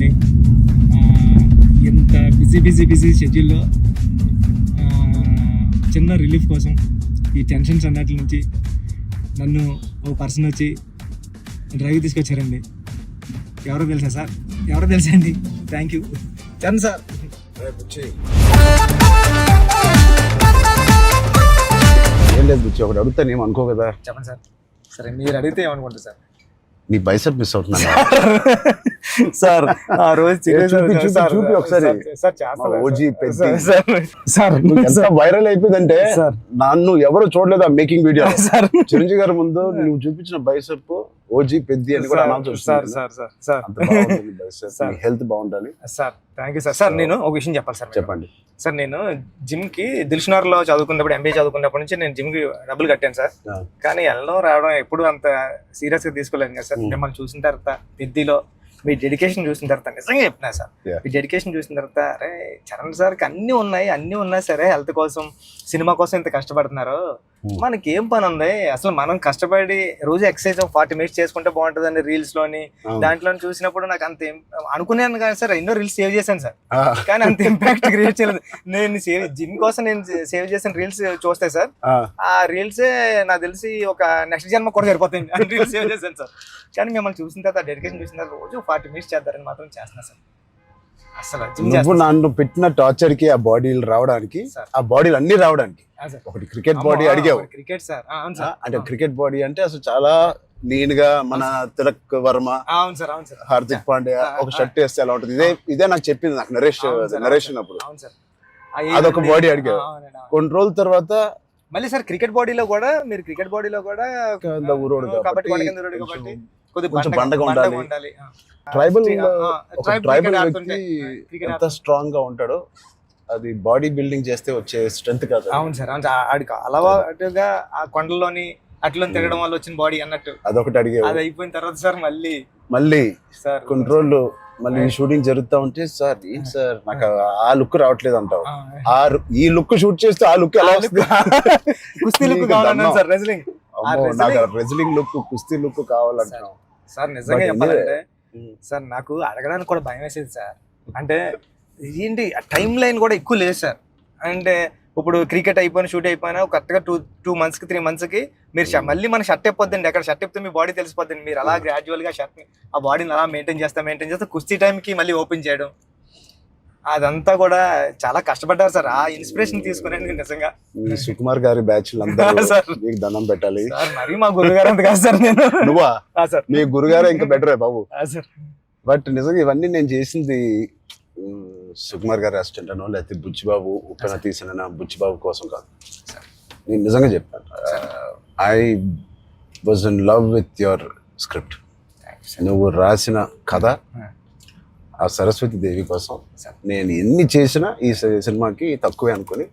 అండి. ఎంత బిజీ షెడ్యూల్లో చిన్న రిలీఫ్ కోసం ఈ టెన్షన్స్ అన్నట్ల నుంచి నన్ను ఓ పర్సన్ వచ్చి డ్రైవ్ తీసుకొచ్చారండి. ఎవరో తెలుసా సార్? ఎవరో తెలుసా అండి? Thank you Charan sir. ఏం లేదు బుచ్చి, ఒకటి అడుగుతాను ఏం అనుకో కదా. చెప్పండి సార్. సరే మీరు అడిగితే ఏమనుకుంటారు సార్? నీ బైసెప్ మిస్ అవుతున్నా సార్. ఆ రోజు చూపి ఒకసారి. ఓజీ వైరల్ అయిపోయిందంటే నన్ను ఎవరు చూడలేదు ఆ మేకింగ్ వీడియో. చిరంజీవి గారి ముందు నువ్వు చూపించిన బైసెప్ ఓజీ పెద్ది అని కూడా అనౌన్స్ చేస్తుంది. హెల్త్ బాగుండాలి sir. Thank you sir. Sir నేను ఒక విషయం చెప్పాలి సార్. చెప్పండి సార్. నేను జిమ్ కి దిల్షునార్లో చదువుకున్నప్పుడు, ఎంబీఏ చదువుకున్నప్పటి నుంచి నేను జిమ్ కి డబ్బులు కట్టాను సార్. కానీ వెళ్ళడం రావడం ఎప్పుడు అంత సీరియస్ గా తీసుకోలేదు కదా సార్. మిమ్మల్ని చూసిన తర్వాత పెద్దిలో మీ డెడికేషన్ చూసిన తర్వాత నిజంగా చెప్తున్నా సార్, మీ డెడికేషన్ చూసిన తర్వాత అరే చరణ్ సార్కి అన్నీ ఉన్నాయి సరే, హెల్త్ కోసం సినిమా కోసం ఇంత కష్టపడుతున్నారు, మనకి ఏం పని ఉంది అసలు? మనం కష్టపడి రోజు ఎక్సర్సైజ్ 40 minutes చేసుకుంటే బాగుంటుందండి రీల్స్ లోని దాంట్లో చూసినప్పుడు నాకు అంత అనుకున్నాను కానీ సార్, ఎన్నో రీల్స్ సేవ్ చేశాను సార్, కానీ అంత ఇంపాక్ట్ క్రియేట్ చేయలేదు. నేను జిమ్ కోసం నేను సేవ్ చేసిన రీల్స్ చూస్తే సార్, ఆ రీల్సే నాకు తెలిసి ఒక నెక్స్ట్ జన్మ కూడా సరిపోతుంది రీల్స్ సేవ్ చేశాను సార్. కానీ మిమ్మల్ని చూసిన తర్వాత డెడికేషన్ చూసిన తర్వాత రోజు 40 minutes చేద్దారని మాత్రం చేస్తున్నా సార్. అసలు నువ్వు నన్ను పెట్టిన టార్చర్ కి ఆ బాడీలు రావడానికి, ఆ బాడీలు అన్ని రావడానికి ఒకటి క్రికెట్ బాడీ అడిగావు. క్రికెట్ సార్ అంటే క్రికెట్ బాడీ అంటే అసలు చాలా లీన్ గా మన తిలక్ వర్మ, హార్దిక్ పాండ్యా ఒక షర్ట్ వేస్తే ఎలా ఉంటుంది, ఇదే నాకు చెప్పింది నాకు నరేషన్ అప్పుడు. అదొక బాడీ అడిగావు. కొన్ని రోజుల తర్వాత మళ్ళీ సార్ క్రికెట్ బాడీలో కూడా మీరు కొంచెం బండగా ఉండాలి. ట్రైబల్ వ్యక్తి ఎంత స్ట్రాంగ్ గా ఉంటాడో అది బాడీ బిల్డింగ్ చేస్తే వచ్చే స్ట్రెంత్ కాదు. అవును సార్. ఆడికి అలవాటుగా ఆ కొండలోని అట్లా తిరగడం వల్ల వచ్చిన బాడీ అన్నట్టు అదొకటి అడిగే. అది అయిపోయిన తర్వాత సార్ మళ్ళీ సార్ కొన్ని రోజులు మళ్ళీ షూటింగ్ జరుగుతా ఉంటే సార్ ఏంటి సార్ నాకు ఆ లుక్ రావట్లేదు అంటావు. ఈ లుక్ షూట్ చేస్తే ఆ లుక్ ఎలా వస్తుంది? కుస్తీ లుక్ కావాలన్నాను సార్. నాకు రెజ్లింగ్ లుక్, కుస్తీ లుక్ కావాలంటున్నావు సార్. నిజంగా చెప్పాలంటే సార్ నాకు అడగడానికి కూడా భయం వేసేది సార్. అంటే ఏంటి టైం లైన్ కూడా ఎక్కువ లేదు సార్. అంటే ఇప్పుడు క్రికెట్ అయిపోయినా షూట్ అయిపోయినా కరెక్ట్గా 2 months కి 3 months కి మీరు మళ్ళీ మన షర్ట్ అయిపోద్దండి. అక్కడ షర్ట్ అయిపోతే మీ బాడీ తెలిసిపోద్దండి. మీరు అలా గ్రాడ్యువల్ గా షర్ట్ ఆ బాడీని అలా మెయింటైన్ చేస్తే కుస్తీ టైంకి మళ్ళీ ఓపెన్ చేయడం అదంతా కూడా చాలా కష్టపడ్డారు సార్. ఆ ఇన్స్పిరేషన్ తీసుకునేందుకు నిజంగా సుకుమార్ గారి బ్యాచ్ మీకు దండం పెట్టాలి. మరి మా గురుగారు అంత కాదు సార్. నేను నువ్వా సార్? మీ గురుగారు ఇంకా బెటరే బాబు. బట్ నిజంగా ఇవన్నీ నేను చేసింది సుకుమార్ గారి అసిస్టెంట్ అనో లేకపోతే బుచ్చిబాబు ఉప్పెన తీసిన బుచ్చిబాబు కోసం కాదు. నేను నిజంగా చెప్పాను, I was in love with your script. నువ్వు రాసిన కథ ఆ సరస్వతి దేవి కోసం నేను ఎన్ని చేసినా ఈ సినిమాకి తక్కువే అనుకుని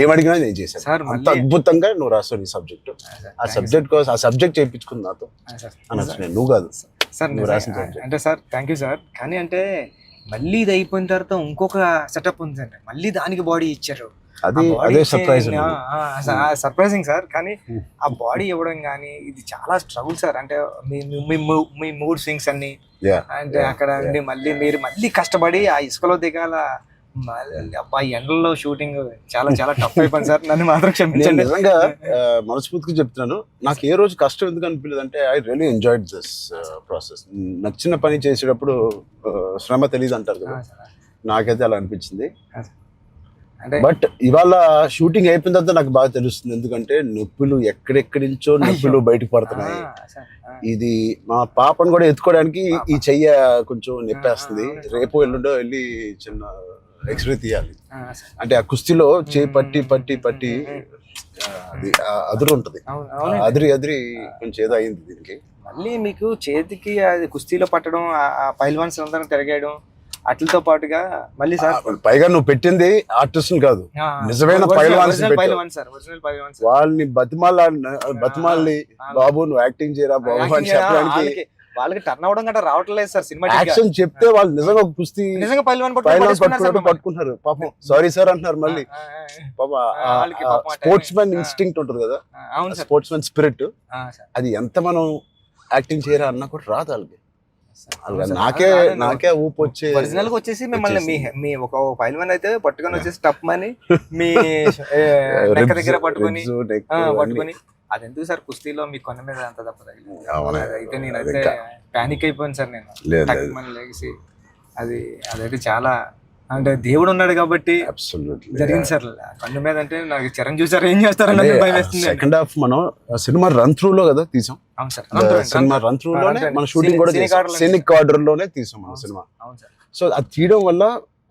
ఏమడిగినా నేను చేశాను. అంత అద్భుతంగా నువ్వు రాస్తావు నీ సబ్జెక్ట్. ఆ సబ్జెక్ట్ కోసం ఆ సబ్జెక్ట్ చేయించుకుని నాతో అనొచ్చు. నువ్వు కాదు సార్ నువ్వు రాసిన సబ్జెక్ట్ అంటే సార్. Thank you sir. కానీ అంటే మళ్ళీ ఇది అయిపోయిన తర్వాత ఇంకొక సెటప్ ఉంది అండి. మళ్ళీ దానికి బాడీ ఇచ్చారు. అదే సర్ప్రైజింగ్ సార్. కానీ ఆ బాడీ ఇవ్వడం కానీ ఇది చాలా స్ట్రగుల్ సార్. అంటే మీ మూడ్ స్వింగ్స్ అన్ని అంటే అక్కడ మళ్ళీ మీరు మళ్ళీ కష్టపడి ఆ ఇసుకలో దిగాల, అబ్బాయి ఎండల్లో షూటింగ్ చాలా చాలా టఫ్ అయిపోయింది సార్. నన్ను మాత్రం క్షమించండి. నిజంగా మనస్ఫూర్తిగా చెప్తున్నాను, నాకు ఏ రోజు కష్టం ఎందుకు అనిపించలేదు అంటే I really enjoyed this process. నచ్చిన పని చేసేటప్పుడు శ్రమ తెలియదు అంటారు కదా, నాకైతే అలా అనిపించింది. బట్ ఇవాళ షూటింగ్ అయిపోయిన తర్వాత నాకు బాగా తెలుస్తుంది, ఎందుకంటే నొప్పులు ఎక్కడెక్కడి నుంచో నొప్పులు బయటకు పడుతున్నాయి. ఇది మా పాపను కూడా ఎత్తుకోవడానికి ఈ చెయ్య కొంచెం నొప్పేస్తుంది. రేపు ఎల్లుండో వెళ్ళి చిన్న ఎక్స్రే తీయాలి. అంటే ఆ కుస్తీలో చేయి పట్టి అది అదురు ఉంటది, అదిరి కొంచెం ఏదో అయింది దీనికి. మళ్ళీ మీకు చేతికి అది కుస్తీలో పట్టడం, ఆ పైల్వాన్స్ అందరం తిరగేయడం అట్లతో పాటుగా మళ్ళీ సార్ పైగా నువ్వు పెట్టింది ఆర్టిస్ట్ కాదు, నిజమైన పైల్వాన్స్. వాళ్ళని బతిమాలి బాబు నువ్వు యాక్టింగ్ చేయరా బాబు అని చెప్పడానికి వాళ్ళకి టర్న్ అవడం గట్రా రావట్లేదు సార్. సినిమా యాక్షన్ చెప్తే వాళ్ళు నిజంగా కుస్తీ నిజంగా పైల్వాన్ పట్టుకుంటారు. పాపం సారీ సార్ అంటున్నారు. మళ్ళీ స్పోర్ట్స్ మ్యాన్ ఇన్స్టింక్ట్ ఉంటుంది కదా, స్పోర్ట్స్ మ్యాన్ స్పిరిట్, అది ఎంత మనం యాక్టింగ్ చేయరా అన్నా కూడా రాదు వాళ్ళకి. నాకే ఊపు వచ్చే ఒరిజినల్ గా వచ్చేసి మిమ్మల్ని మీ ఒక ఫైల్ మన్ అయితే పట్టుకొని వచ్చేసి టప్ మని మీ నెక్క దగ్గర పట్టుకొని అది ఎందుకు సార్ కుస్తీలో మీ కొన్న మీద అంత తప్ప అయితే నేనైతే పానిక్ అయిపోయాను సార్ నేను లేచి అదైతే చాలా అంటే దేవుడు ఉన్నాడు కాబట్టి జరిగింది సార్ కన్ను మీద అంటే నాకు చిరంజీవి సార్ ఏం చేస్తారని భయం వేస్తుంది. సెకండ్ హాఫ్ మనం సినిమా రన్ త్రూ లో కదా తీసాం. అవును సార్, సినిమా రన్ త్రూ లోనే మన షూటింగ్ కూడా సీనిక్ ఆర్డర్ లోనే తీసాం మన సినిమా. సో అది తీయడం వల్ల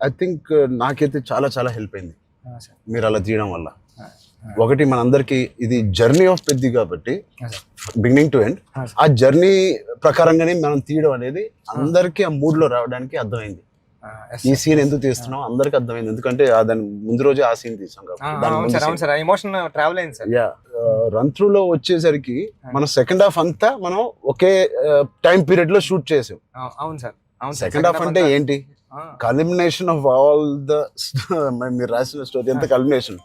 ఐ థింక్ నాకైతే చాలా చాలా హెల్ప్ అయింది మీరు అలా తీయడం వల్ల. ఒకటి మనందరికి ఇది జర్నీ ఆఫ్ పెద్ది కాబట్టి బిగినింగ్ టు ఎండ్ ఆ జర్నీ ప్రకారంగానే మనం తీయడం అనేది అందరికి ఆ మూడ్ లో రావడానికి అర్థమైంది. ఈ సీన్ ఎందుకు తీస్తున్నాం అందరికి అర్థమైంది, ఎందుకంటే దాని ముందు రోజే ఆ సీన్ తీసాం కాబట్టి. రన్ త్రూ లో వచ్చేసరికి మన సెకండ్ హాఫ్ అంతా మనం ఒకే టైం పీరియడ్ లో షూట్ చేసాం. సెకండ్ హాఫ్ అంటే ఏంటి, కల్మినేషన్ ఆఫ్ ఆల్ ద మీరు రాసిన స్టోరీ అంతా culmination,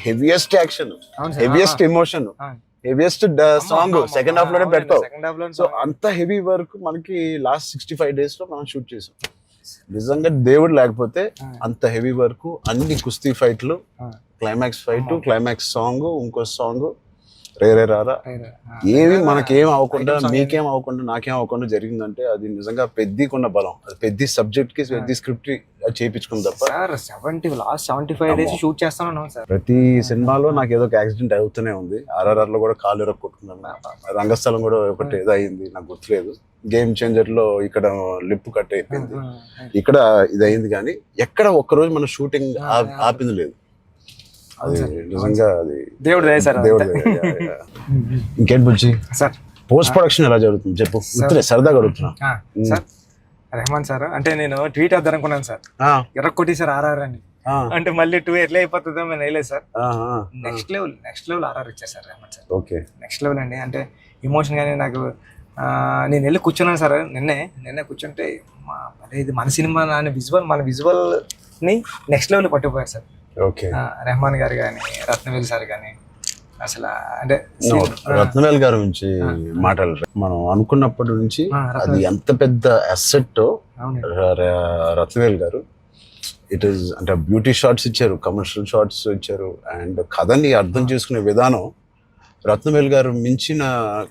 heaviest action, heaviest emotion, heaviest song second half లోనే పెడతాం. సో అంత హెవీ వర్క్ మనకి లాస్ట్ 65 days లో మనం షూట్ చేసాం. నిజంగా దేవుడు లేకపోతే అంత హెవీ వర్క్, అన్ని కుస్తీ ఫైట్లు, క్లైమాక్స్ ఫైట్, క్లైమాక్స్ సాంగ్, ఇంకో సాంగ్ రే రే రారా ఏమి మనకేం అవ్వకుండా మీకేం అవ్వకుండా నాకేం అవ్వకుండా జరిగిందంటే అది నిజంగా పెద్దకున్న బలం. అది పెద్ద సబ్జెక్ట్ కి పెద్ద స్క్రిప్ట్ చేయించుకుంది తప్ప. లాస్ట్ 75 days షూట్ చేస్తాను సార్. ప్రతి సినిమాలో నాకు ఏదో ఒక యాక్సిడెంట్ అవుతూనే ఉంది. RRR లో కూడా కాలు ఎరక్కొట్టుకున్నాను, రంగస్థలం కూడా ఒకటి ఏదో అయింది నాకు గుర్తులేదు. గేమ్ చేంజర్ లో ఇక్కడ లిప్ కట్ అయిపోయింది, ఇక్కడ ఇది అయింది. కానీ ఎక్కడ ఒక్కరోజు మన షూటింగ్ ఆపింది లేదు. అది నిజంగా అది దేవుడు. ఇంకేంటి బుజ్జి సార్ పోస్ట్ ప్రొడక్షన్ ఎలా జరుగుతుంది చెప్పు, సరదాగా అడుగుతున్నా. సార్ రెహమాన్ సార్ అంటే నేను ట్వీట్ వద్దాం అనుకున్నాను సార్, ఎర్రకొట్టి సార్ RRR అని. అంటే మళ్ళీ 2 ఎట్లా అయిపోతుందో నేను వేయలేదు సార్. నెక్స్ట్ లెవెల్ RRR ఇచ్చారు sir Rahman sir. Okay, next level అండి. అంటే ఎమోషన్ కానీ నాకు నేను వెళ్ళి కూర్చున్నాను సార్. నిన్నే కూర్చుంటే ఇది మన సినిమా మన విజువల్ ని నెక్స్ట్ లెవెల్ పట్టుకుపోయారు సార్. ఓకే, రెహమాన్ గారు కానీ, రత్నవేల్ సార్ కానీ. అసలు అంటే రత్నవేల్ గారి నుంచి మాట్లాడారు. మనం అనుకున్నప్పటి నుంచి అది ఎంత పెద్ద అసెట్ రత్నవేల్ గారు. ఇట్ ఈస్ అంటే బ్యూటీ షాట్స్ ఇచ్చారు, కమర్షియల్ షాట్స్ ఇచ్చారు, అండ్ కథని అర్థం చేసుకునే విధానం. రత్నవేల్ గారు మించిన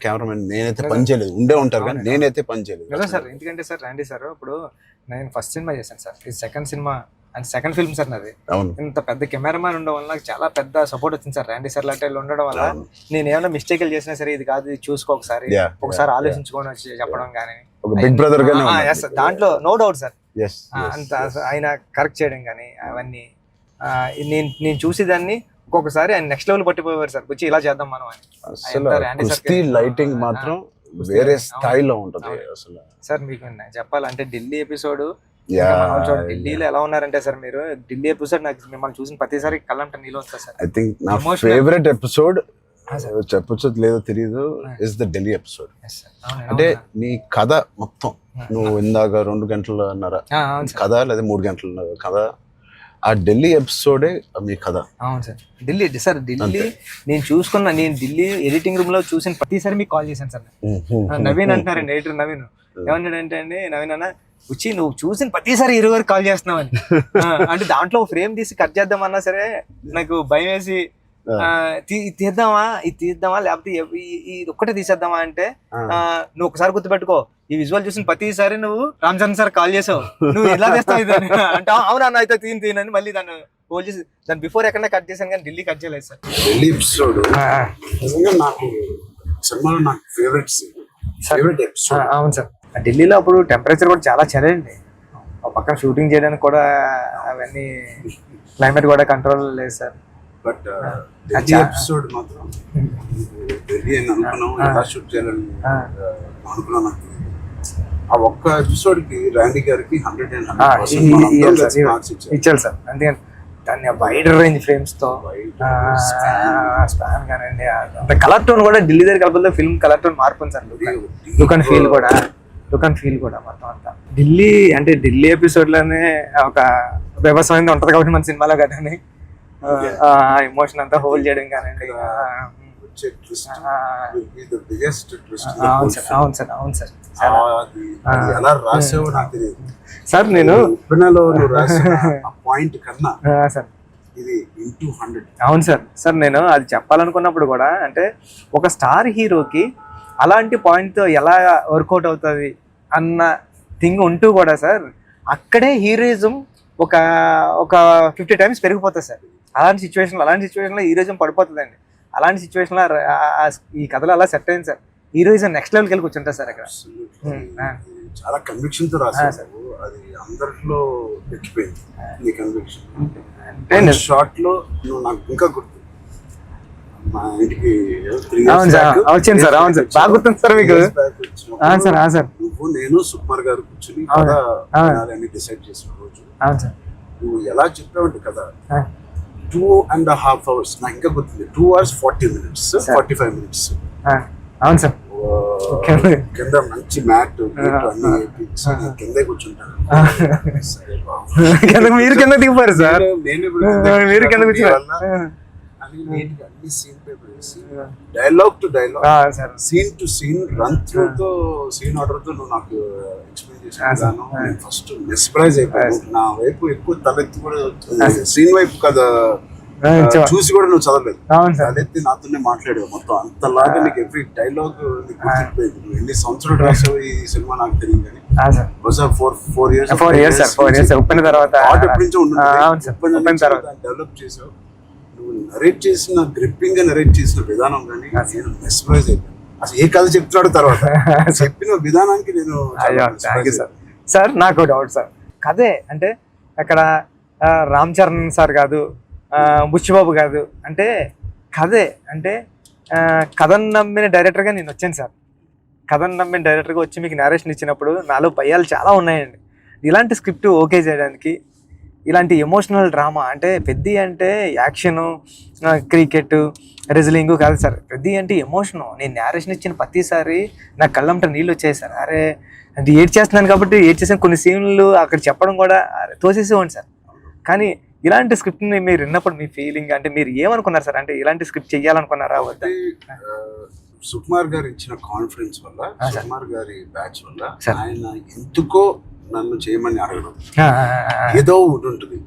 కెమెరామెన్ నేనైతే పని చేయలేదు. ఉండే ఉంటారు కానీ నేనైతే పని చేయలేదు సార్. ఎందుకంటే సార్ రండి సార్, ఇప్పుడు నేను ఫస్ట్ సినిమా చేశాను సార్, ఇది second cinema and second film sir నాది. ఇంత పెద్ద కెమెరామ్యాన్ ఉండడం వల్ల నాకు చాలా పెద్ద సపోర్ట్ వచ్చింది సార్. ర్యాండీ సార్ లాంటి ఉండడం వల్ల నేను ఏమైనా మిస్టేక్లు చేసినా సరే ఇది కాదు, ఇది చూసుకో ఒకసారి ఆలోచించుకొని వచ్చి చెప్పడం కానీ, బిగ్ బ్రదర్ దాంట్లో నో డౌట్ సార్. అంత ఆయన కరెక్ట్ చేయడం కానీ అవన్నీ నేను చూసి దాన్ని ఒక్కొక్కసారి ఆయన నెక్స్ట్ లెవెల్ పట్టిపోయారు సార్. వచ్చి ఇలా చేద్దాం మనం అని. లైటింగ్ మాత్రం వేరే స్థాయిలో ఉంటుంది అసలు. సార్ మీకు చెప్పాలంటే ఢిల్లీ ఎపిసోడ్, ఢిల్లీలో ఎలా ఉన్నారంటే సార్ మీరు ఢిల్లీ ఎపిసోడ్ నాకు మిమ్మల్ని చూసిన ప్రతిసారి కళ్ళంట నీళ్ళు వస్తారు సార్. ఐ థింక్ నా ఫేవరెట్ ఎపిసోడ్ చెప్పొచ్చు లేదో తెలియదు ఇస్ ద ఢిల్లీ ఎపిసోడ్. అంటే నీ కథ మొత్తం నువ్వు ఇందాక 2 గంటలన్నర కథ లేదా 3 గంటల కథ, ఆ ఢిల్లీ ఎపిసోడే మీ కథ. అవును సార్. ఢిల్లీ నేను ఢిల్లీ ఎడిటింగ్ రూమ్ లో చూసిన ప్రతిసారి మీకు కాల్ చేశాను సార్. నవీన్ అంటారండి, ఎడిటర్ నవీన్. ఏమన్నాడంటే అండి, నవీన్ అన్న వచ్చి నువ్వు చూసిన ప్రతిసారి 20 వరకు కాల్ చేస్తున్నావు అని. అంటే దాంట్లో ఫ్రేమ్ తీసి కట్ చేద్దామన్నా సరే నాకు భయం వేసి ఇది తీద్దామా లేకపోతే ఇది ఒక్కటే తీసేద్దామా అంటే, నువ్వు ఒకసారి గుర్తుపెట్టుకో, ఈ విజువల్ చూసిన ప్రతిసారి నువ్వు రామ్ చరణ్ సార్ కాల్ చేసావు, నువ్వు ఎలా చేస్తావు ఇది అంటే అవునా అయితే తీనని మళ్ళీ దాన్ని హోల్డ్ చేసి దాని బిఫోర్ ఎక్కడ కట్ చేశాను కానీ ఢిల్లీ కట్ చేయలేదు సార్. ఢిల్లీ ఎపిసోడ్ నాకు సినిమాలో నాకు ఫేవరెట్ ఎపిసోడ్. అవును సార్. ఢిల్లీలో అప్పుడు టెంపరేచర్ కూడా చాలా చలండి, పక్కన షూటింగ్ చేయడానికి కూడా అవన్నీ క్లైమేట్ కూడా కంట్రోల్ లేదు సార్. బట్ ఢిల్లీ ఎపిసోడ్ మాత్రం ఢిల్లీ అని అనుకున్నాం, ఎలా షూట్ చేయాలని అనుకున్నాను. ఆ ఒక్క ఎపిసోడ్ కి ర్యాండీ గారికి 100% మార్క్స్ ఇచ్చారు సార్. అందుకని దాన్ని వైడ్ రేంజ్ ఫ్రేమ్స్ తో స్పాన్ కానండి, అంత కలర్ టోన్ కూడా ఢిల్లీ దగ్గర కలపలతో ఫిల్మ్ కలర్ టోన్ మార్పు సార్. లుక్ అండ్ ఫీల్ కూడా మొత్తం అంతా ఢిల్లీ ఎపిసోడ్ లోనే ఒక వ్యవసాయం ఉంటది కాబట్టి మన సినిమాలో కదా ఎమోషన్ అంతా హోల్డ్ చేయడం కానండి. వచ్చే ట్విస్ట్ ఆ, will be the biggest twist in the అవును whole సార్ film. అవును సార్ అవును సార్ అది ఎలా రాసావో నాకు తెలియదు. సార్ నేను ఉప్పెనలో నువ్వు రాసిన ఆ పాయింట్ కన్నా సార్ ఇది ఇంటూ 100. అవును సార్ సార్ నేను అది చెప్పాలనుకున్నప్పుడు కూడా అంటే ఒక స్టార్ హీరోకి అలాంటి పాయింట్తో ఎలా వర్కౌట్ అవుతుంది అన్న థింగ్ ఉంటూ కూడా సార్ అక్కడే హీరోయిజం ఒక ఒక 50 times పెరిగిపోతుంది సార్. అలాంటి సిచ్యువేషన్లో హీరోయిజం పడిపోతుందండి. అలాంటి సిచ్యువేషన్లో ఈ కథలో అలా సెట్ అయింది సార్. హీరోయిజం నెక్స్ట్ లెవెల్కి వెళ్ళి కూర్చుంటారు సార్ అక్కడ. చాలా కన్విక్షన్ తో రాసావు. అది అందరిలో ఎక్కిపోయింది నీ కన్విక్షన్. షార్ట్ లో నువ్వు నాకు ఇంకా గుర్తు మా ఇంటికి 3 years అవును సార్ back వచ్చింది సార్. అవును సార్ బాగా గుర్తుంది సార్ మీకు. సార్ నువ్వు నేను సుకుమార్ గారు కూర్చుని కథ వినాలని డిసైడ్ చేసిన రోజు అవును సార్ నువ్వు ఎలా చెప్పావంటే కదా 2.5 hours నాకు ఇంకా గుర్తుంది. 2 hours 40 minutes 45 minutes. అవును సార్ కింద మంచి మ్యాట్ అన్ని వేయించి కిందే కూర్చుంటాను. మీరు కింద దిగిపోయారు సార్. మీరు కింద అన్ని సీన్ పేపర్ వేసి dialogue to dialogue scene to scene run through తో సీన్ ఆర్డర్ తో నువ్వు నాకు ఎక్స్ప్లెయిన్ చేసాను. నేను ఫస్ట్ మెస్ప్రైజ్ అయిపోయాను. నా వైపు ఎక్కువ తలెత్తి కూడా సీన్ వైపు కదా చూసి కూడా నువ్వు చదవలేదు. తలెత్తి నాతోనే మాట్లాడావు మొత్తం. అంతలాగా నీకు ఎవ్రీ డైలాగ్ గుర్తిపోయింది. నువ్వు ఎన్ని సంవత్సరాలు రాసావు ఈ సినిమా నాకు తెలియదు కానీ four years ఉప్పిన తర్వాత ఎప్పటి నుంచో డెవలప్ చేసావు. నువ్వు నరేట్ చేసిన గ్రిప్పింగ్ గా నరేట్ చేసిన విధానం కానీ నేను మెస్ప్రైజ్ అయిపోయాను. అసలు ఏ కథ చెప్తున్నాడు తర్వాత చెప్పిన విధానానికి నేను సార్. నాకు డౌట్ సార్ కథే అంటే అక్కడ రామ్ చరణ్ సార్ కాదు, బుచ్చిబాబు కాదు, అంటే కథే అంటే కథను నమ్మిన డైరెక్టర్గా నేను వచ్చాను సార్. కథను నమ్మిన డైరెక్టర్గా వచ్చి మీకు నేరేషన్ ఇచ్చినప్పుడు నాలో భయాలు చాలా ఉన్నాయండి. ఇలాంటి స్క్రిప్ట్ ఓకే చేయడానికి, ఇలాంటి ఎమోషనల్ డ్రామా అంటే పెద్ద అంటే యాక్షను, క్రికెట్, రెజ్లింగ్ కాదు సార్. పెద్ద అంటే ఎమోషను. నేను నేరేషన్ ఇచ్చిన ప్రతిసారి నా కళ్ళంట నీళ్ళు వచ్చాయి సార్. అరే అంటే ఏడ్ చేస్తున్నాను కాబట్టి ఏడ్ చేసిన కొన్ని సీన్లు అక్కడ చెప్పడం కూడా తోసేసేవాడి సార్. కానీ ఇలాంటి స్క్రిప్ట్ని మీరు విన్నప్పుడు మీ ఫీలింగ్ అంటే మీరు ఏమనుకున్నారు సార్? అంటే ఇలాంటి స్క్రిప్ట్ చెయ్యాలనుకున్నారా వద్దా? సుకుమార్ గారు ఇచ్చిన కాన్ఫిడెన్స్ వల్ల, సుకుమార్ గారి బ్యాచ్ వల్ల ఆయన ఎందుకో నన్ను చేయమని అడగడం ఏదో ఉంటుంది.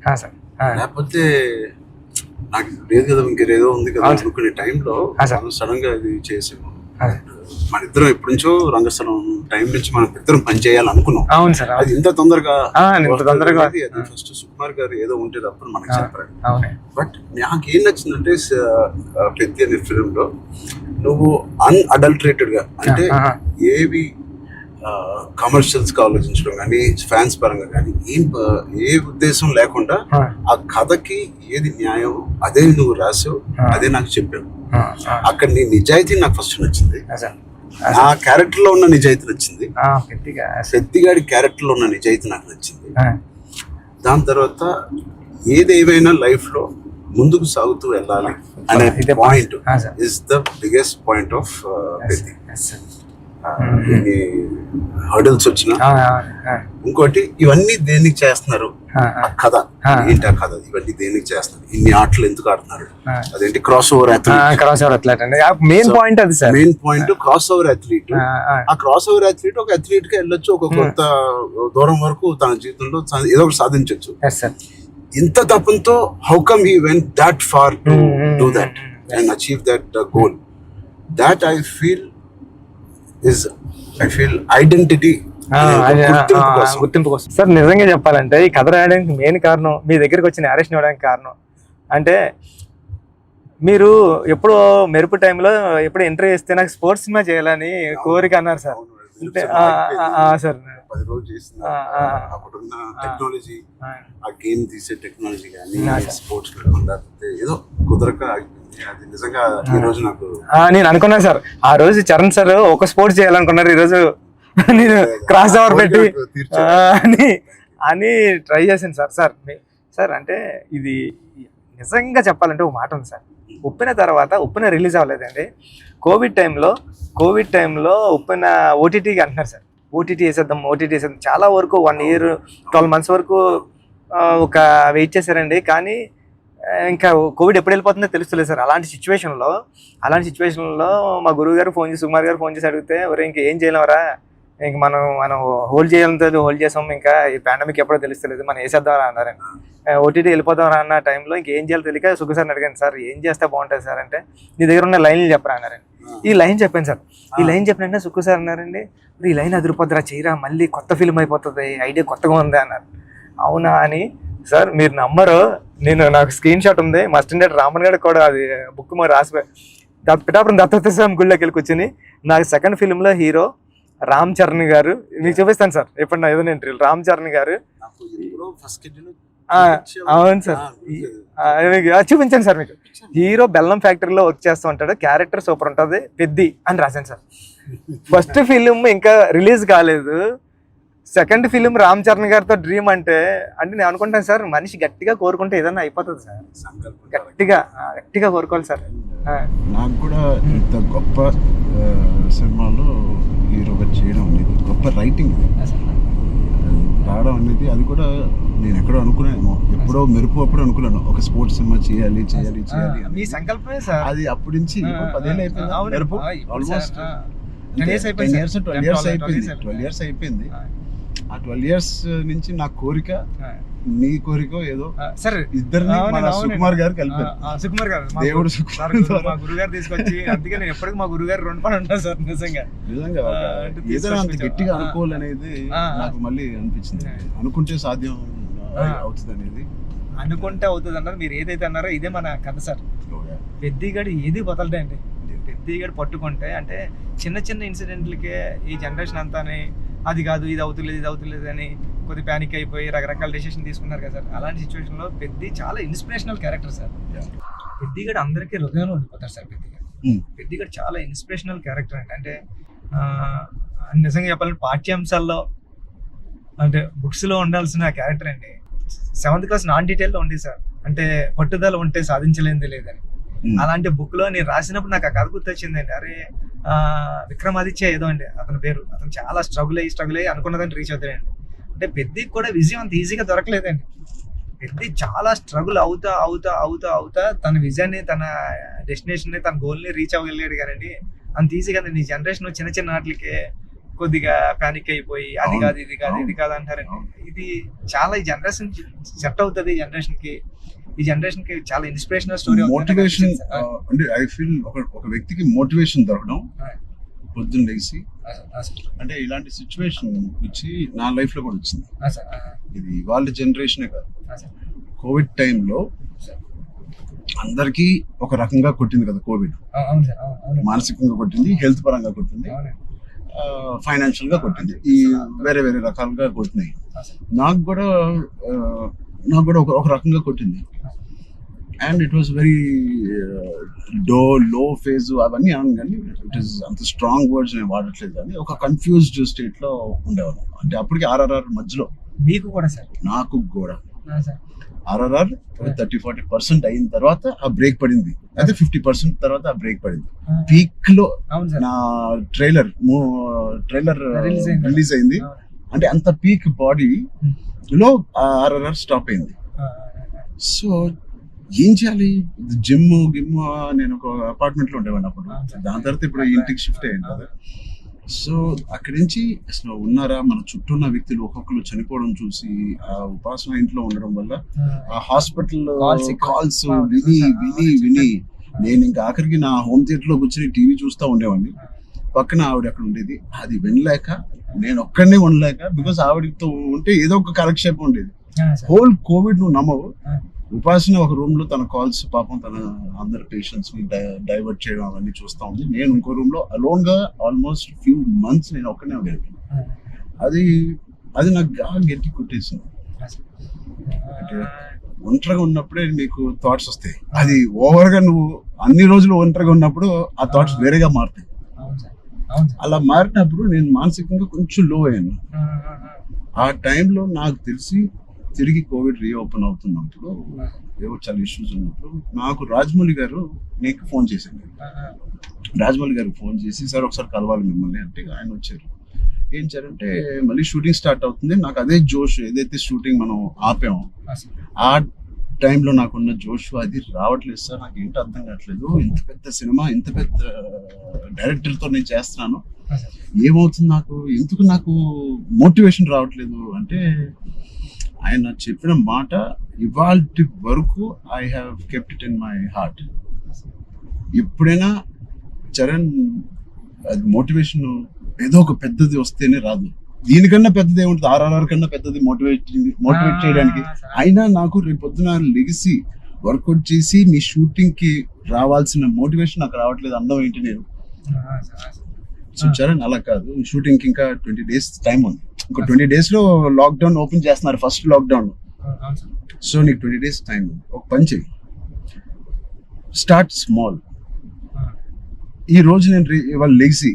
లేకపోతే నాకు లేదు కదా ఇంకేదో ఉంది కదా అనుకునే టైంలో సడన్ గా ఇది చేసాము. మన ఇద్దరం ఎప్పటి నుంచో రంగస్థలం టైం నుంచి మనం ఇద్దరం పని చేయాలనుకున్నాం. అవును సార్. అది ఇంత తొందరగా ఫస్ట్ సుకుమార్ గారు ఏదో ఉంటే తప్పని మనకి చెప్పారు. బట్ నాకు ఏం నచ్చిందంటే పెద్ద అనే ఫిల్మ్ లో నువ్వు అన్అడల్టరేటెడ్ గా అంటే ఏవి కమర్షియల్స్ గా ఆలోచించడం కానీ ఫ్యాన్స్ పరంగా కానీ ఏ ఉద్దేశం లేకుండా ఆ కథకి ఏది న్యాయం అదే నువ్వు రాసావు, అదే నాకు చెప్పావు. అక్కడ నీ నిజాయితీ నాకు ఫస్ట్ నచ్చింది. నా క్యారెక్టర్ లో ఉన్న నిజాయితీ నచ్చింది. పెద్దిగాడి క్యారెక్టర్ లో ఉన్న నిజాయితీ నాకు నచ్చింది. దాని తర్వాత ఏదేమైనా లైఫ్ లో ముందుకు సాగుతూ వెళ్ళాలి అనే point is the biggest point of Peddi. Hurdles వచ్చినా ఇంకోటి ఇవన్నీ దేనికి చేస్తున్నారు, ఆ కథ ఏంటి, ఆ కథ ఇవన్నీ దేనికి చేస్తున్నారు, ఇన్ని ఆటలు ఎందుకు ఆడుతున్నారు, అదేంటి cross over athlete. Main point అది sir. Main point cross over athlete. ఆ క్రాస్ ఓవర్ అథ్లీట్ ఒక అథ్లీట్ గా వెళ్ళొచ్చు, ఒక కొంత దూరం వరకు తన జీవితంలో ఏదో ఒకటి సాధించవచ్చు. ఇంత తపంతో how come he went that far to do that and achieve that goal. That I feel identity, గుర్తింపు కోసం. సార్ నిజంగా చెప్పాలంటే ఈ కథ రాయడానికి మెయిన్ కారణం, మీ దగ్గరికి వచ్చి నేరేషన్ ఇవ్వడానికి కారణం అంటే మీరు ఎప్పుడో మెరుపు టైంలో ఎప్పుడు ఎంట్రీ చేస్తే నాకు స్పోర్ట్స్ సినిమా చేయాలని కోరిక అన్నారు సార్. అంటే సార్ 10 రోజులు చేసిన అప్పుడున్న టెక్నాలజీ, ఆ గేమ్ తీసే టెక్నాలజీ కానీ స్పోర్ట్స్ లేకపోతే ఏదో కుదరక అది నిజంగా ఈ రోజు నాకు నేను అనుకున్నాను సార్. ఆ రోజు చరణ్ సార్ ఒక స్పోర్ట్స్ చేయాలనుకున్నారు, ఈ రోజు నేను క్రాస్ ఓవర్ పెట్టి అని ట్రై చేశాను సార్. సార్ అంటే ఇది నిజంగా చెప్పాలంటే ఒక మాట ఉంది సార్. ఉప్పిన తర్వాత ఉప్పిన రిలీజ్ అవ్వలేదండి. కోవిడ్ టైంలో ఉప్పిన ఓటీటీకి అంటున్నారు సార్. ఓటీటీ వేసేద్దాం. చాలా వరకు 1 year 12 months వరకు ఒక వెయిట్ చేశారండి. కానీ ఇంకా కోవిడ్ ఎప్పుడు వెళ్ళిపోతుందో తెలుస్తలేదు సార్. అలాంటి సిచ్యువేషన్లో మా గురువు గారు ఫోన్ చేసి, సుకుమార్ గారు ఫోన్ చేసి అడిగితే, ఒరే ఇంక ఏం చేయలేమరా, ఇంక మనం హోల్డ్ చేసాం, ఇంకా ఈ పాండమిక్ ఎప్పుడో తెలుస్తలేదు, మనం వేసేద్దాం అన్నారండి. ఓటీటీ వెళ్ళిపోదాం అన్న టైంలో ఇంకేం చేయాలో తెలియక సుఖ సార్ని అడిగాను, సార్ ఏం చేస్తే బాగుంటుంది సార్ అంటే, నీ దగ్గర ఉన్న లైన్లు చెప్పరా అన్నారండి. ఈ లైన్ చెప్పాను సార్. ఈ లైన్ చెప్పినంటే సుఖ సార్ అన్నారండి, ఈ లైన్ అదిరిపోద్దురా, చేయరా, మళ్ళీ కొత్త ఫిల్మ్ అయిపోతుంది, ఐడియా కొత్తగా ఉంది అన్నారు. అవునా అని సార్ మీరు నమ్మరు, నాకు స్క్రీన్ షాట్ ఉంది, మా స్టాండర్డ్ రామన్ గారికి కూడా అది బుక్ మరి రాసిపోయి పిఠాపురం దత్తత స్వామి గుళ్ళోకి వెళ్ళి కూర్చొని, నాకు సెకండ్ ఫిల్మ్లో హీరో రామ్ చరణ్ గారు, మీకు చూపిస్తాను సార్ ఎప్పుడు నా ఏదైనా ఇంటర్వ్యూ, రామ్ చరణ్ గారు. అవును సార్, చూపించాను సార్ మీకు. హీరో బెల్లం ఫ్యాక్టరీలో వర్క్ చేస్తూ ఉంటాడు, క్యారెక్టర్ సూపర్ ఉంటుంది, పెద్ది అని రాశాను సార్. ఫస్ట్ ఫిలిం ఇంకా రిలీజ్ కాలేదు, సెకండ్ ఫిలిం రామ్ చరణ్ గారితో డ్రీమ్ అంటే నేను అనుకుంటాను సార్, మనిషి గట్టిగా కోరుకుంటే ఏదైనా అయిపోతుంది సార్, గట్టిగా కోరుకోవాలి సార్. నాకు కూడా ఇంత గొప్ప సినిమాలో హీరోగా చేయడం అనేది, గొప్ప రైటింగ్ రావడం అనేది, అది కూడా నేను ఎక్కడో అనుకున్నాను, ఎప్పుడో మెరుపు అప్పుడు అనుకున్నాను ఒక స్పోర్ట్స్ సినిమా చేయాలి మీ సంకల్పమే సార్ అది. అప్పటి నుంచి 10 ఏళ్ళు అయిపోయింది మెరుపు, ఆల్మోస్ట్ 12 years అయిపోయింది. ఆ 12 years నుంచి నా కోరిక, నీ కోరిక ఏదో సరే ఇద్దరిని సుకుమార్ గారు కలిపారు. సుకుమార్ గారు దేవుడు మా గురుగారు తీసుకొచ్చి, అందుకే నేను ఎప్పటికీ మా గురుగారు 2 పని ఉంటాను సార్. నిజంగా ఏదైనా అంత గట్టిగా అనుకోవాలనేది నాకు మళ్ళీ అనిపించింది. అనుకుంటే సాధ్యం అవుతుంది అనేది, అనుకుంటే అవుతుంది అన్నారు. మీరు ఏదైతే అన్నారో ఇదే మన కథ సార్. పెద్దిగాడు ఏది వదలడే అండి, పెద్దిగాడు పట్టుకుంటే అంటే చిన్న చిన్న ఇన్సిడెంట్లకే ఈ జనరేషన్ అంతానే అది కాదు, ఇది అవుతులేదు అని కొద్ది ప్యానిక్ అయిపోయి రకరకాల డెసిషన్ తీసుకున్నారు కదా సార్. అలాంటి సిచ్యువేషన్లో పెద్ది చాలా ఇన్స్పిరేషనల్ క్యారెక్టర్ సార్. పెద్దిగాడు అందరికీ హృదయంలో ఉండిపోతారు సార్. పెద్దిగాడు చాలా ఇన్స్పిరేషనల్ క్యారెక్టర్ అండి. అంటే నిజంగా చెప్పాలంటే పాఠ్యాంశాల్లో అంటే బుక్స్లో ఉండాల్సిన క్యారెక్టర్ అండి. 7th class నాన్ డీటెయిల్లో ఉంది సార్. అంటే పట్టుదల ఉంటే సాధించలేనిది లేదని. అలాంటి బుక్ లో నేను రాసినప్పుడు నాకు ఆ కథ గుర్తొచ్చిందండి. అరే విక్రమాదిత్య ఏదో అండి అతని పేరు. అతను చాలా స్ట్రగుల్ అయ్యి అనుకున్నదాన్ని రీచ్ అవుతాడండి. అంటే పెద్దికి కూడా విజయం అంత ఈజీగా దొరకలేదండి. పెద్ది చాలా స్ట్రగుల్ అవుతా తన విజయాన్ని, తన డెస్టినేషన్ ని, తన గోల్ ని రీచ్ అవ్వగలిగాడు కానీ అంత ఈజీగా ఈ జనరేషన్ చిన్న చిన్న వాటికే కొద్దిగా ప్యానిక్ అయిపోయి అది కాదు ఇది కాదు అంటారండి. ఇది చాలా ఈ జనరేషన్ సెట్ అవుతుంది. ఈ జనరేషన్ కి చాలా ఇన్స్పిరేషనల్ స్టోరీ. మోటివేషన్ అంటే ఐ ఫీల్ ఒక వ్యక్తికి మోటివేషన్ దొరకడం పొద్దున్న లేచి, అంటే ఇలాంటి సిచ్యువేషన్ వచ్చి నా లైఫ్ లో కూడా వచ్చింది. ఇది వాళ్ళ జనరేషనే కాదు, కోవిడ్ టైంలో అందరికీ ఒక రకంగా కొట్టింది కదా కోవిడ్. మానసికంగా కొట్టింది, హెల్త్ పరంగా కొట్టింది, ఫైనాన్షియల్ గా కొట్టింది, ఈ వేరే వేరే రకాలుగా కొట్టినాయి. నాకు కూడా ఒక రకంగా కొట్టింది. And it was very low phase అవన్నీ అన్నాను, కానీ ఇట్ ఈస్ అంత స్ట్రాంగ్ వర్డ్స్ నేను వాడట్లేదు, కానీ ఒక కన్ఫ్యూజ్డ్ స్టేట్ లో ఉండేవాళ్ళం. అంటే అప్పటికి RRR మధ్యలో మీకు కూడా సార్, నాకు కూడా RRR 30-40% అయిన తర్వాత ఆ బ్రేక్ పడింది, అయితే 50% తర్వాత ఆ బ్రేక్ పడింది. పీక్ లో నా ట్రైలర్ రిలీజ్ అయింది. అంటే అంత పీక్ బాడీ లో RRR స్టాప్ అయింది. సో ఏం చేయాలి, జిమ్ నేను ఒక అపార్ట్మెంట్ లో ఉండేవాడిని అప్పుడు. దాని తర్వాత ఇప్పుడు ఇంటికి షిఫ్ట్ అయ్యాను కదా. సో అక్కడి నుంచి అసలు ఉన్నారా, మన చుట్టూ ఉన్న వ్యక్తులు ఒక్కొక్కరు చనిపోవడం చూసి ఆ ఉపాసన ఇంట్లో ఉండడం వల్ల ఆ హాస్పిటల్ కాల్స్ విని నేను ఇంకా ఆఖరికి నా హోమ్ థియేటర్ లో కూర్చొని టీవీ చూస్తూ ఉండేవాడిని. పక్కన ఆవిడ అక్కడ ఉండేది, అది వినలేక నేను ఒక్కడనే ఉండలేక, బికాస్ ఆవిడతో ఉంటే ఏదో ఒక కాలక్షేపం ఉండేది. హోల్ కోవిడ్ నువ్వు నమ్మవు, ఉపాసన ఒక రూమ్ లో తన కాల్స్ పాపం తన అందరు పేషెంట్స్ ని డైవర్ట్ చేయడం అవన్నీ చూస్తా ఉంది. నేను ఇంకో రూమ్ లో అలోన్ గా ఆల్మోస్ట్ ఫ్యూ మంత్స్ నేను ఒక్కనే ఉండేది. అది నాకు గట్టి కొట్టేసింది. అంటే ఒంటరిగా ఉన్నప్పుడే మీకు థాట్స్ వస్తాయి, అది ఓవర్ గా నువ్వు అన్ని రోజులు ఒంటరిగా ఉన్నప్పుడు ఆ థాట్స్ వేరేగా మారుతాయి. అలా మారినప్పుడు నేను మానసికంగా కొంచెం లో అయ్యాను. ఆ టైంలో నాకు తెలిసి తిరిగి కోవిడ్ రీఓపెన్ అవుతున్నప్పుడు, ఏవో చాలా ఇష్యూస్ ఉన్నప్పుడు నాకు రాజమౌళి గారు నీకు ఫోన్ చేశాను. రాజమౌళి గారికి ఫోన్ చేసి, సార్ ఒకసారి కలవాలి మిమ్మల్ని అంటే ఆయన వచ్చారు. ఏం చేయాలంటే మళ్ళీ షూటింగ్ స్టార్ట్ అవుతుంది, నాకు అదే జోష్, ఏదైతే షూటింగ్ మనం ఆపామో టైంలో నాకున్న జోష్ అది రావట్లేదు సార్. నాకు ఏంటో అర్థం కావట్లేదు. ఇంత పెద్ద సినిమా, ఇంత పెద్ద డైరెక్టర్తో నేను చేస్తున్నాను, ఏమవుతుంది నాకు, ఎందుకు నాకు మోటివేషన్ రావట్లేదు అంటే, ఆయన చెప్పిన మాట ఇవాల్టి వరకు I have kept it in my heart. ఎప్పుడైనా చరణ్, అది మోటివేషన్ ఏదో ఒక పెద్దది వస్తేనే రాదు. దీనికన్నా పెద్దది ఏముంటుంది, ఆర్ఆర్ఆర్ కన్నా పెద్దది మోటివేట్ చేయడానికి. అయినా నాకు రేపు పొద్దున లెగిసి వర్కౌట్ చేసి మీ షూటింగ్ కి రావాల్సిన మోటివేషన్ నాకు రావట్లేదు. అందం ఏంటి నేను. సో చరణ్ అలా కాదు, షూటింగ్ కి ఇంకా 20 days టైం ఉంది. ఇంకో 20 days లో లాక్డౌన్ ఓపెన్ చేస్తున్నారు, ఫస్ట్ లాక్డౌన్. సో నీకు 20 days టైం ఉంది. ఒక పని చెయ్యి, స్టార్ట్ స్మాల్. ఈ రోజు నేను ఇవాళ లెగిసి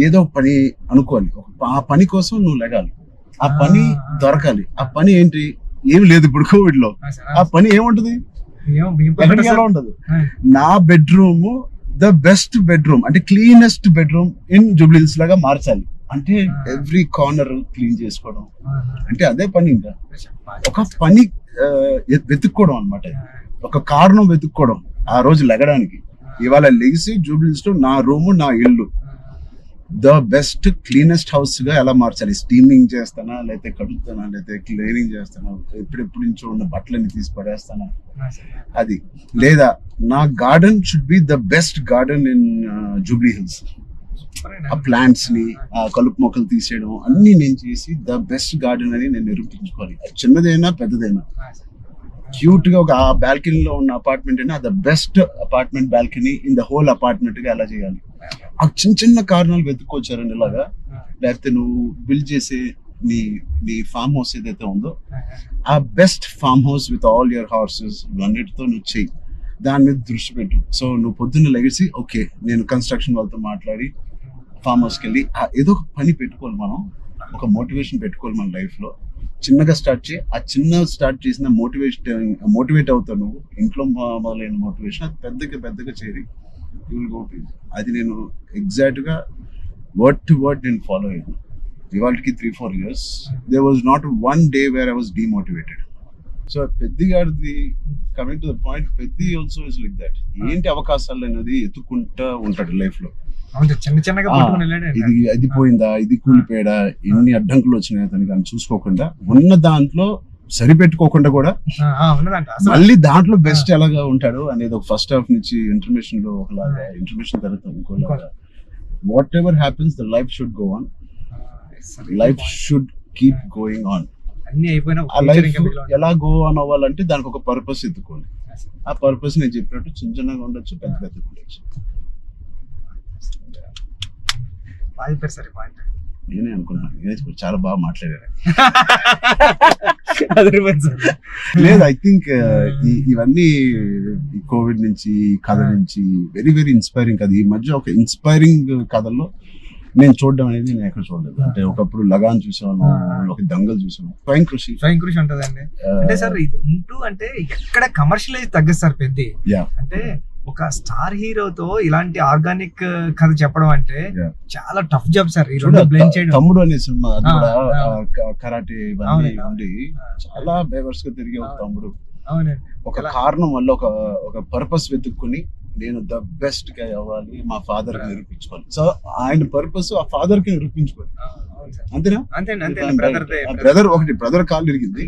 ఏదో పని అనుకోవాలి, ఆ పని కోసం నువ్వు లెగాలి, ఆ పని దొరకాలి. ఆ పని ఏంటి, ఏమి లేదు ఇప్పుడు కోవిడ్ లో. ఆ పని ఏముంటది, ఎలా ఉండదు. నా బెడ్రూమ్ ద బెస్ట్ బెడ్రూమ్, అంటే క్లీనెస్ట్ బెడ్రూమ్ ఇన్ జూబ్లీహిల్స్ లాగా మార్చాలి. అంటే ఎవ్రీ కార్నర్ క్లీన్ చేసుకోవడం అంటే అదే పని. ఇంకా ఒక పని వెతుక్కోవడం అనమాట, ఒక కారణం వెతుక్కోవడం ఆ రోజు లెగడానికి. ఇవాళ లెగిసి జూబ్లీహిల్స్ లో నా రూము, నా ఇల్లు ద బెస్ట్ క్లీనెస్ట్ హౌస్ గా ఎలా మార్చాలి. స్టీమింగ్ చేస్తానా, లేకపోతే కడుగుతానా, లేకపోతే క్లీనింగ్ చేస్తానా, ఎప్పుడెప్పుడు నుంచో ఉన్న బట్టలని తీసి పడేస్తానా, అది. లేదా నా garden should be the best garden in Jubilee hills. ఆ ప్లాంట్స్ ని, ఆ కలుపు మొక్కలు తీసేయడం అన్ని నేను చేసి ద బెస్ట్ గార్డెన్ అని నేను నిరూపించుకోవాలి. అది చిన్నదైనా పెద్దదైనా. క్యూట్ గా ఒక ఆ బాల్కనీలో ఉన్న అపార్ట్మెంట్ అయినా the best apartment balcony in the whole apartment గా ఎలా చేయాలి. ఆ చిన్న చిన్న కారణాలు వెతుక్కొచ్చారండి ఇలాగా. లేకపోతే నువ్వు బిల్డ్ చేసే నీ ఫామ్ హౌస్ ఏదైతే ఉందో, ఆ best farm house with all your horses అన్నిటితో నువ్వు చెయ్యి, దాని మీద దృష్టి పెట్టు. సో నువ్వు పొద్దున్న లెగిసి ఓకే నేను కన్స్ట్రక్షన్ వాళ్ళతో మాట్లాడి ఫామ్ హౌస్కి వెళ్ళి ఏదో ఒక పని పెట్టుకోవాలి. మనం ఒక మోటివేషన్ పెట్టుకోవాలి మన లైఫ్ లో. చిన్నగా స్టార్ట్ చేయి. ఆ చిన్న స్టార్ట్ చేసిన మోటివేట్ అవుతావు నువ్వు. ఇంట్లో మొదలైన మోటివేషన్ అది పెద్దగా చేరి యూ విల్ గో టు. అది నేను ఎగ్జాక్ట్ గా వర్డ్ టు వర్డ్ నేను ఫాలో అయ్యాను. ఇవాళకి 3-4 years there was not one day where I was demotivated. So Peddi గారిది coming to the point, Peddi also is like that. ఏంటి అవకాశాలు అనేది ఎత్తుకుంటా ఉంటాడు లైఫ్ లో. ఇది పోయిందా, ఇది కూలిపోయాడా, ఎన్ని అడ్డంకులు వచ్చినాయి అతనికి అని చూసుకోకుండా, ఉన్న దాంట్లో సరిపెట్టుకోకుండా కూడా మళ్ళీ దాంట్లో బెస్ట్ ఎలాగా ఉంటాడు అనేది ఒక ఫస్ట్ హాఫ్ నుంచి ఇంటర్మిషన్ లో ఒకలాగా, ఇంటర్మిషన్ తర్వాత ఇంకోలాగా. Whatever happens the life should go on, life should keep going on. ఆ లైఫ్ ఎలా గో ఆన్ అవ్వాలంటే దానికి ఒక పర్పస్ ఎత్తుకోండి. ఆ పర్పస్ నేను చెప్పినట్టు చిన్నగా ఉండొచ్చు, పెద్ద ఉండొచ్చు. నేనే అనుకున్నాను చాలా బాగా మాట్లాడారు. లేదు, ఐ థింక్ ఇవన్నీ కోవిడ్ నుంచి, కథ నుంచి వెరీ వెరీ ఇన్స్పైరింగ్ కథ. ఈ మధ్య ఒక ఇన్స్పైరింగ్ కథల్లో నేను చూడడం అనేది నేను ఎక్కడ చూడలేదు. అంటే ఒకప్పుడు లగాన్ చూసాను, ఒక దంగల్ చూసాను, స్వయం కృషి ఉంటదండి. అంటే సార్ ఇది ఉంటూ అంటే ఎక్కడ కమర్షియలైజ్ తగ్గదు సార్ పెద్ద. అంటే ఒక స్టార్ హీరోతో ఇలాంటి ఆర్గానిక్ కథ చెప్పడం అంటే చాలా టఫ్ జాబ్ సార్. ఈ రెండు బ్లెండ్ చేయడం. తమ్ముడు అనే సినిమా కూడా కరాటే ఇవన్నీ ఉండి చాలా బేవర్స్ గా తిరిగే ఒక తమ్ముడు ఒక కారణం వల్ల ఒక పర్పస్ వెతుక్కుని నేను ద బెస్ట్ గా అవ్వాలి, మా ఫాదర్ కి నిరూపించుకోవాలి. సో ఆయన పర్పస్ ఆ ఫాదర్ కి నిరూపించుకోవాలి. అంతేనా? బ్రదర్ ఒకటి బ్రదర్ కాళ్ళు ఇరిగింది,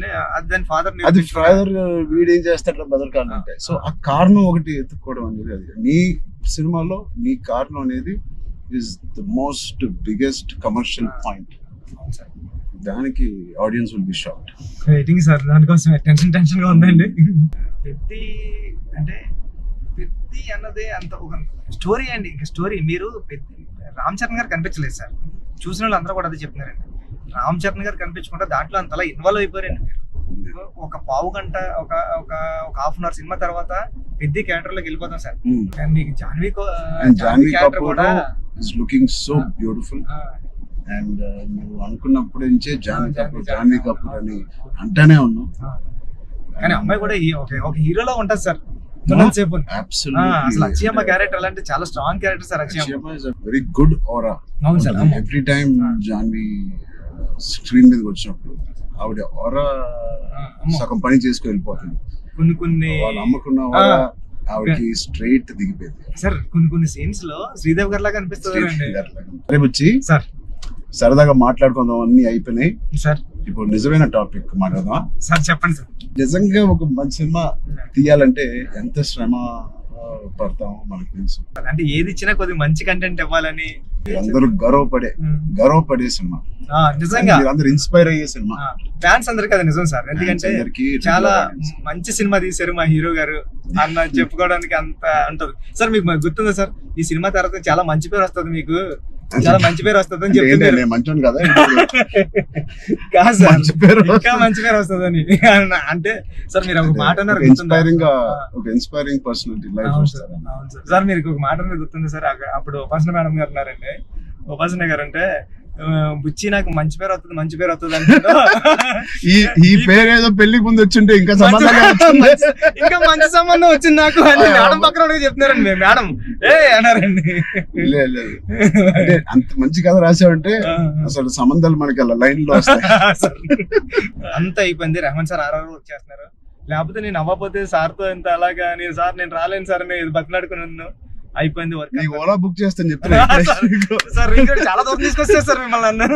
అది ఫాదర్ వీడేం చేస్తాడు బ్రదర్ కాళ్ళు అంటే. సో ఆ కారణం ఒకటి ఎత్తుక్కోవడం అనేది, అది నీ సినిమాలో నీ కారణం అనేది is the most biggest commercial point. దానికి audience will be shocked. Waiting sir, దానికోసం టెన్షన్ గా ఉందండి. పెద్ది అంటే పెద్ది అన్నదే అంత ఒక స్టోరీ అండి. ఇంకా స్టోరీ మీరు రామ్ చరణ్ గారు కనిపించలేదు సార్. చూసిన వాళ్ళు అందరూ కూడా అదే చెప్తున్నారండి. రామ్ చరణ్ గారు కనిపించకుండా దాంట్లో అంతలా ఇన్వాల్వ్ అయిపోయారండి మీరు. ఒక పావు గంట ఒక హాఫ్ అన్ అవర్ సినిమా తర్వాత పెద్ద క్యారెక్టర్ లోకి వెళ్ళిపోతాం సార్. మీకు జాన్వీ క్యారెక్టర్ కూడా is looking so beautiful. And నువ్వు అనుకున్నప్పుడు నుంచే జాన్వీ కపూర్ అని అంటానే ఉన్నావు. కానీ అమ్మాయి కూడా ఒక హీరోలా ఉంటది సార్. అక్షయమ్మ క్యారెక్టర్ అంటే చాలా strong character sir. Akshayamma is very good aura. అవును sir. Every time Janhvi screen మీదకి వచ్చినప్పుడు ఆవిడ ఆరా సగం పని చేసుకుని వెళ్ళిపోతుంది. కొన్ని వాళ్ళు అమ్ముకున్న వాళ్ళ ఆవిడకి స్ట్రైట్ దిగిపోయింది. సార్ కొన్ని సీన్స్ లో శ్రీదేవి గారి లాగా అనిపిస్తుంది రేపు వచ్చి సార్. సరదాగా మాట్లాడుకుందాం, అన్ని అయిపోయినాయి. సార్ ఇప్పుడు నిజమైన టాపిక్ మాట్లాడదాం. సార్ చెప్పండి సార్. నిజంగా ఒక మంచి సినిమా తీయాలంటే ఎంత శ్రమ పడతాం మనకు తెలుసు. అంటే ఏది ఇచ్చినా కొద్దిగా మంచి కంటెంట్ ఇవ్వాలని అందరూ గర్వపడే సినిమా, నిజంగా అందరూ ఇన్స్పైర్ అయ్యే సినిమా. ఫ్యాన్స్ అందరికి అది నిజం సార్. ఎందుకంటే చాలా మంచి సినిమా తీశారు మా హీరో గారు అన్న చెప్పుకోవడానికి అంత ఉంటది సార్. మీకు గుర్తుందా సార్, ఈ సినిమా తర్వాత చాలా మంచి పేరు వస్తుంది, మీకు చాలా మంచి పేరు వస్తుంది అని చెప్తున్నారు. మంచి కదా కాదు సార్, ఇంకా మంచి పేరు వస్తుంది అని. అంటే సార్ మీరు ఒక మాట అన్నారు, ఇన్స్పైరింగ్ పర్సనాలిటీ లైఫ్. అవును సార్, మీరు ఒక మాట అన్నారు గుర్తుంది సార్. అప్పుడు ఉపాసన మేడం గారు ఉన్నారండి. ఉపాసన గారు అంటే బుచ్చి నాకు మంచి పేరు వస్తుంది అంటే ఈ పేరు ఏదో పెళ్లికి ముందు వచ్చింటే ఇంకా ఇంకా మంచి సంబంధం వచ్చింది నాకు అని మేడం పక్కన చెప్తున్నారండి. మేడం అన్నారండి. అంటే అంత మంచి కథ రాసావంటే అసలు సంబంధాలు మనకి అలా లైన్ లో వస్తాయి. అంత అయిపోయింది. రెహమాన్ సార్ ఆర్ఆర్ వర్క్ చేస్తున్నారు. లేకపోతే నేను అవ్వకపోతే సార్తో ఎంత అలాగా నేను రాలేను సార్ అని బతిలాడుకున్నాను. అయిపోయింది వర్క్. ఓలా బుక్ చేస్తాను చెప్తున్నా సార్. చాలా దూరం తీసుకొచ్చారు సార్ మిమ్మల్ని.